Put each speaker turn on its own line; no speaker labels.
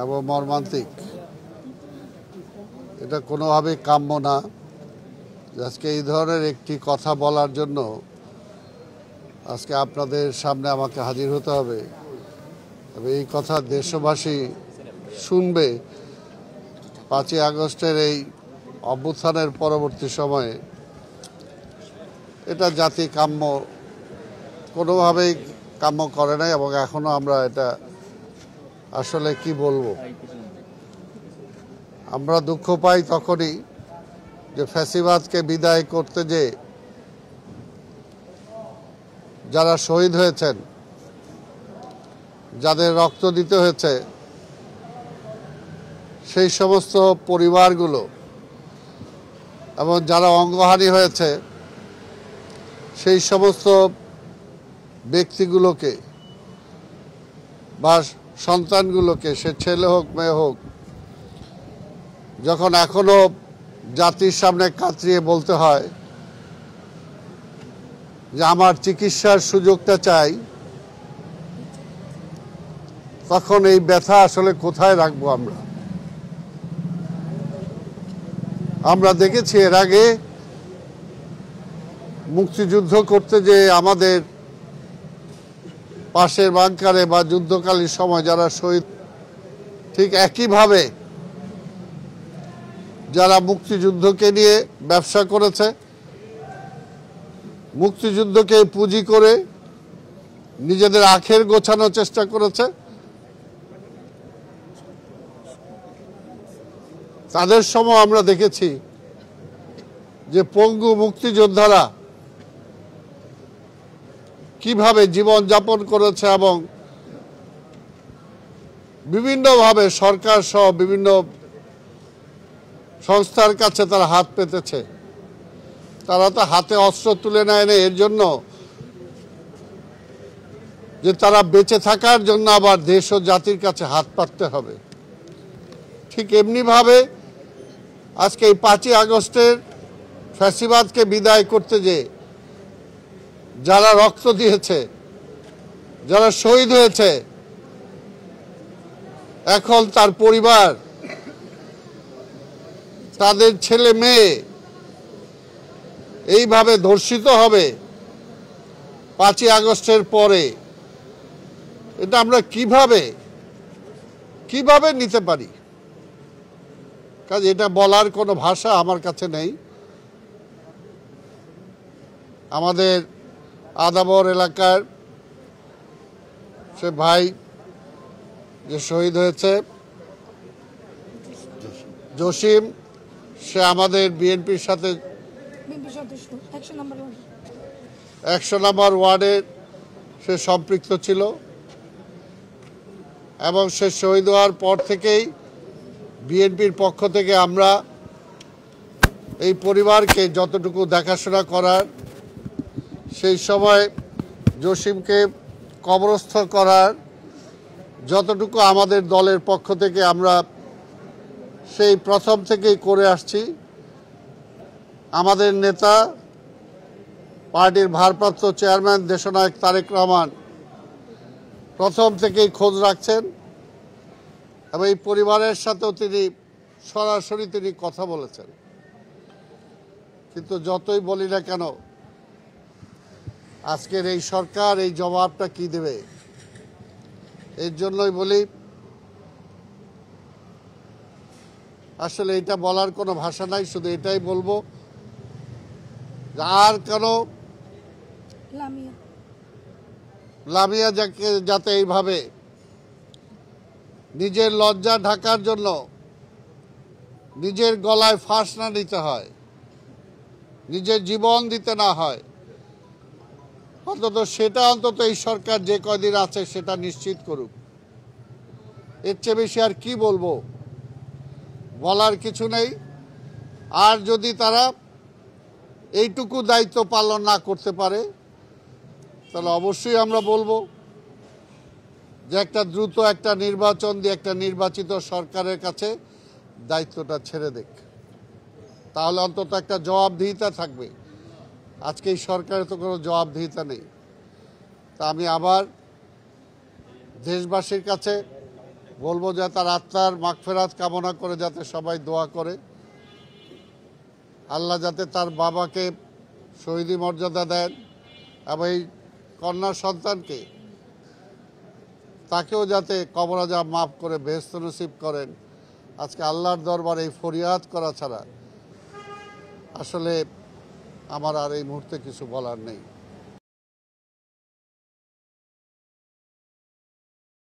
এবং মর্মান্তিক। এটা কোনোভাবেই কাম্য না। আজকে এই ধরনের একটি কথা বলার জন্য আজকে আপনাদের সামনে আমাকে হাজির হতে হবে এবং এই কথা দেশবাসী শুনবে। 5ই আগস্টের এই অভ্যুত্থানের পরবর্তী সময়ে এটা জাতি কাম্য কোনোভাবেই কাম্য করে নাই এবং এখনো আমরা এটা আসলে কি বলবো, আমরা দুঃখ পাই তখনই যে ফ্যাসিবাদকে বিদায় করতে যে যারা শহীদ হয়েছেন, যাদের রক্ত দিতে হয়েছে, সেই সমস্ত পরিবারগুলো এবং যারা অঙ্গহানি হয়েছে সেই সমস্ত ব্যক্তিগুলোকে বা সন্তানগুলোকে, সে ছেলে হোক মেয়ে হোক, যখন এখনো জাতির সামনে কাতরিয়ে বলতে হয় যে আমার চিকিৎসার সুযোগটা চাই, তখন এই ব্যথা আসলে কোথায় রাখবো আমরা? আমরা দেখেছি এর আগে মুক্তিযুদ্ধ করতে যে আমাদের পাশের বাংকারে বা যুদ্ধকালীন সময় যারা শহীদ, ঠিক একইভাবে যারা মুক্তিযুদ্ধকে নিয়ে ব্যবসা করেছে, মুক্তিযুদ্ধকে পুঁজি করে নিজেদের আখের গোছানোর চেষ্টা করেছে, তাদের সময় আমরা দেখেছি যে পঙ্গু মুক্তিযোদ্ধারা কিভাবে জীবন যাপন করেছে এবং বিভিন্নভাবে সরকার সহ বিভিন্ন সংস্থার কাছে তারা হাত পেতেছে। তারা তো হাতে অস্ত্র তুলে নেয় না এর জন্য যে তারা বেঁচে থাকার জন্য আবার দেশ ও জাতির কাছে হাত পাততে হবে। ঠিক এমনিভাবে আজকে এই 5ই আগস্টের ফ্যাসিবাদকে বিদায় করতে যে যারা রক্ত দিয়েছে, যারা শহীদ হয়েছে, এখন তার পরিবার, তাদের ছেলে মেয়ে এইভাবে ধর্ষিত হবে 5ই আগস্টের পরে, এটা আমরা কিভাবে নিতে পারি? কাজে এটা বলার কোনো ভাষা আমার কাছে নেই। আমাদের আদাবর এলাকার সে ভাই যে শহীদ হয়েছে জসিম, সে আমাদের বিএনপির সাথে 100 নম্বর ওয়ার্ডের সে সম্পৃক্ত ছিল এবং সে শহীদ হওয়ার পর থেকেই বিএনপির পক্ষ থেকে আমরা এই পরিবারকে যতটুকু দেখাশোনা করার, সেই সময় জসিমকে কবরস্থ করার যতটুকু আমাদের দলের পক্ষ থেকে আমরা সেই প্রথম থেকেই করে আসছি। আমাদের নেতা, পার্টির ভারপ্রাপ্ত চেয়ারম্যান দেশনায়ক তারেক রহমান প্রথম থেকেই খোঁজ রাখছেন এবং এই পরিবারের সাথেও তিনি সরাসরি কথা বলেছেন। কিন্তু যতই বলি না কেন, আজকের এই সরকার এই জবাবটা কি দেবে? এর জন্যই বলি, আসলে এটা বলার কোনো ভাষা নাই। শুধু এটাই বলবো, আর কেন লামিয়া যাতে এইভাবে নিজের লজ্জা ঢাকার জন্য নিজের গলায় ফাঁস না নিতে হয়, নিজের জীবন দিতে না হয়, সেটা অন্তত এই সরকার যে কয়দিন আছে সেটা নিশ্চিত করুক। এর চেয়ে বেশি আর কি বলবো? বলার কিছু নেই। আর যদি তারা এইটুকু দায়িত্ব পালন না করতে পারে, তাহলে অবশ্যই আমরা বলবো যে একটা দ্রুত একটা নির্বাচন দিয়ে একটা নির্বাচিত সরকারের কাছে দায়িত্বটা ছেড়ে দেখ, তাহলে অন্তত একটা জবাবদিহিতা থাকবে। আজকে এই সরকারের তো কোনো জবাবদিহিতা নেই। তা আমি আবার দেশবাসীর কাছে বলবো যে তার আত্মার মাগফিরাত কামনা করে যাতে সবাই দোয়া করে, আল্লাহ যাতে তার বাবাকে শহীদি মর্যাদা দেন এবং এই কন্যা সন্তানকে তাকেও যাতে কবর আযাব মাফ করে বেহেশত নসিব করেন। আজকে আল্লাহর দরবারে এই ফরিয়াদ করা ছাড়া আসলে আমার আর এই মুহূর্তে কিছু বলার নেই।